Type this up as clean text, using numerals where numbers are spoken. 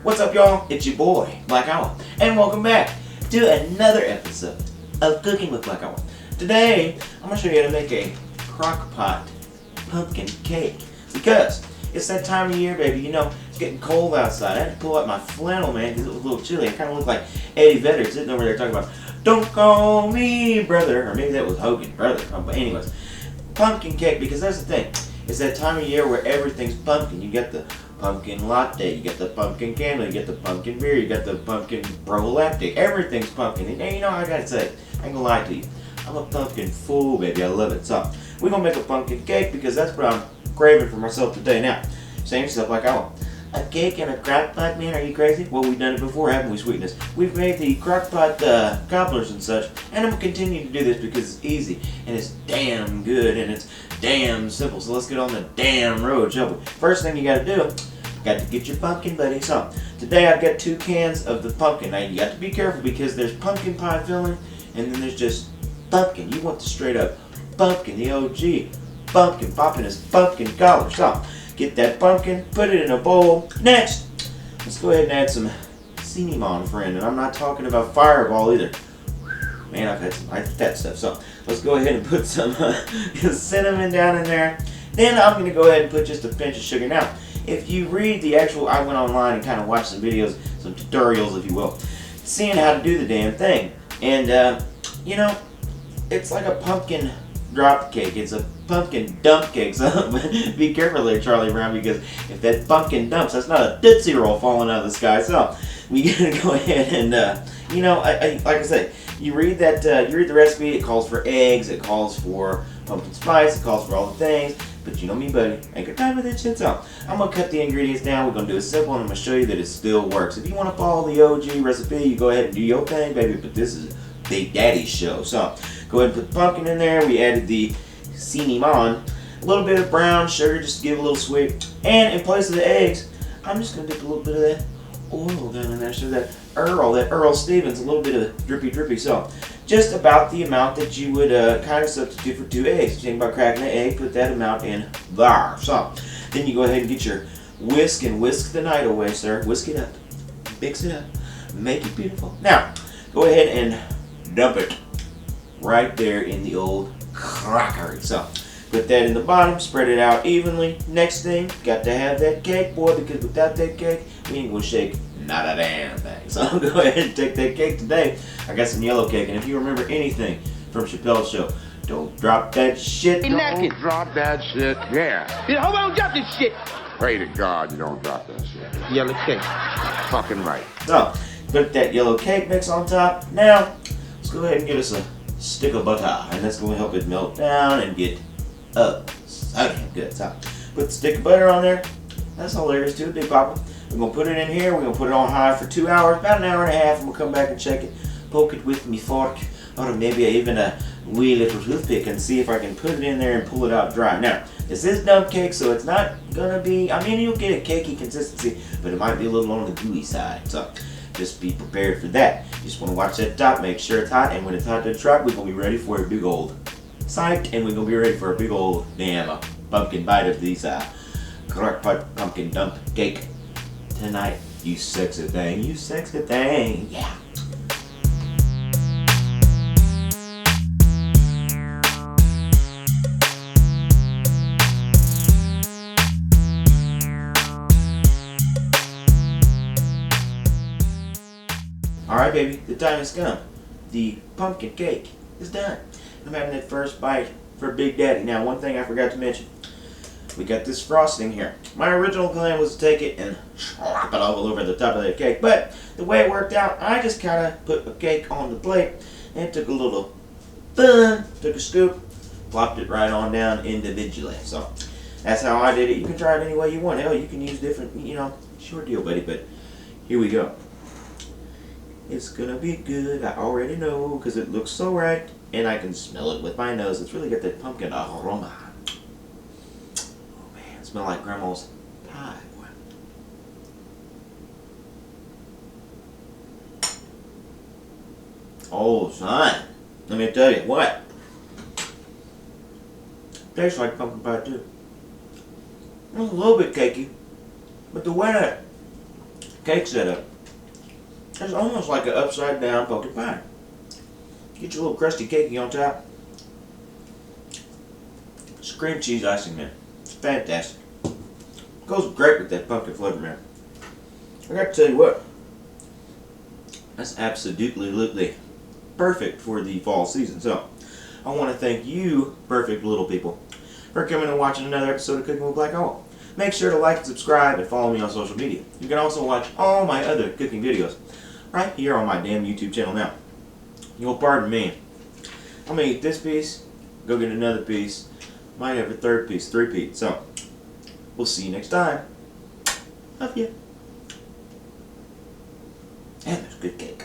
What's up, y'all? It's your boy, Black Owl, and welcome back to another episode of Cooking with Black Owl. Today, I'm going to show you how to make a Crockpot Pumpkin Cake, because it's that time of year, baby. You know, it's getting cold outside. I had to pull out my flannel, man, because it was a little chilly. I kind of looked like Eddie Vedder sitting over there talking about, "Don't call me brother," or maybe that was Hogan, brother. But anyways, pumpkin cake, because that's the thing. It's that time of year where everything's pumpkin. You get the pumpkin latte, you get the pumpkin candle, you get the pumpkin beer, you get the pumpkin proleptic. Everything's pumpkin. And you know, I gotta say, I ain't gonna lie to you, I'm a pumpkin fool, baby. I love it. So we're gonna make a pumpkin cake because that's what I'm craving for myself today. Now, same stuff like I want. A cake and a crockpot, man, are you crazy? Well, we've done it before, haven't we, sweetness? We've made the crockpot cobblers and such, and I'm going to continue to do this because it's easy, and it's damn good, and it's damn simple. So let's get on the damn road, shall we? First thing you got to do, got to get your pumpkin, buddy. So today I've got 2 cans of the pumpkin. Now you got to be careful because there's pumpkin pie filling, and then there's just pumpkin. You want the straight up pumpkin, the OG pumpkin, popping his pumpkin collar. So get that pumpkin, put it in a bowl. Next, let's go ahead and add some cinnamon, friend. And I'm not talking about Fireball either. Man, I've had that stuff. So let's go ahead and put some cinnamon down in there. Then I'm going to go ahead and put just a pinch of sugar. Now, if you read the actual, I went online and kind of watched some videos, some tutorials, if you will, seeing how to do the damn thing. And, you know, it's like a pumpkin drop cake. It's a pumpkin dump cake. So be careful there, Charlie Brown, because if that pumpkin dumps, that's not a Tootsie Roll falling out of the sky. So we gotta go ahead and, you know, like I say, you read that, you read the recipe. It calls for eggs. It calls for pumpkin spice. It calls for all the things. But you know me, buddy, ain't got time for that shit. So I'm gonna cut the ingredients down. We're gonna do it simple, and I'm gonna show you that it still works. If you want to follow the OG recipe, you go ahead and do your thing, baby. But this is Big Daddy's show. So go ahead and put the pumpkin in there. We added the cinnamon, a little bit of brown sugar just to give a little sweet. And in place of the eggs, I'm just going to dip a little bit of that oil down in there. So that Earl Stevens, a little bit of drippy. So just about the amount that you would kind of substitute for 2 eggs. Think about cracking an egg, put that amount in there. So then you go ahead and get your whisk and whisk the night away, sir. Whisk it up, mix it up, make it beautiful. Now, go ahead and dump it right there in the old crockery. So put that in the bottom, spread it out evenly. Next thing, got to have that cake, boy, because without that cake, we ain't gonna shake not a damn thing. So I'll go ahead and take that cake today. I got some yellow cake, and if you remember anything from Chappelle's show, don't drop that shit. Don't drop that shit. Yeah. Hold on, drop this shit. Pray to God you don't drop that shit. Yellow cake. Fucking right. So put that yellow cake mix on top. Now let's go ahead and get us a stick of butter, and that's going to help it melt down and get up so damn good. So put the stick of butter on there. That's all there is to it, Big Papa. We're going to put it in here. We're going to put it on high for 2 hours, about an hour and a half, and we'll come back and check it, poke it with me fork, or maybe even a wee little toothpick, and see if I can put it in there and pull it out dry. Now, this is dump cake, so it's not going to be, I mean, you'll get a cakey consistency, but it might be a little on the gooey side. So just be prepared for that. You just want to watch that top, make sure it's hot, and when it's hot to the trap, we're going to be ready for a big old sight, and we're going to be ready for a big old damn pumpkin bite of these Crockpot Pumpkin Dump Cake tonight. You sexy thing, yeah. Alright, baby, the time has come. The pumpkin cake is done. I'm having that first bite for Big Daddy. Now, one thing I forgot to mention. We got this frosting here. My original plan was to take it and slap it all over the top of that cake. But the way it worked out, I just kind of put a cake on the plate and took a little fun, took a scoop, plopped it right on down individually. So that's how I did it. You can try it any way you want. Hell, you can use different, you know, sure deal, buddy. But here we go. It's gonna be good, I already know, because it looks so right, and I can smell it with my nose. It's really got that pumpkin aroma. Oh man, it smells like Grandma's pie, boy. Oh, son, let me tell you what. Tastes like pumpkin pie too. It's a little bit cakey, but the way that cake setup. It's almost like an upside down pumpkin pie. Get your little crusty cakey on top. It's cream cheese icing, man. It's fantastic. Goes great with that pumpkin flavor, man. I got to tell you what. That's absolutely perfect for the fall season. So, I want to thank you, perfect little people, for coming and watching another episode of Cooking with Black Owl. Make sure to like, subscribe, and follow me on social media. You can also watch all my other cooking videos right here on my damn YouTube channel now. You'll pardon me. I'm going to eat this piece, go get another piece, might have a third piece, three-peat. So, we'll see you next time. Love you. And there's good cake.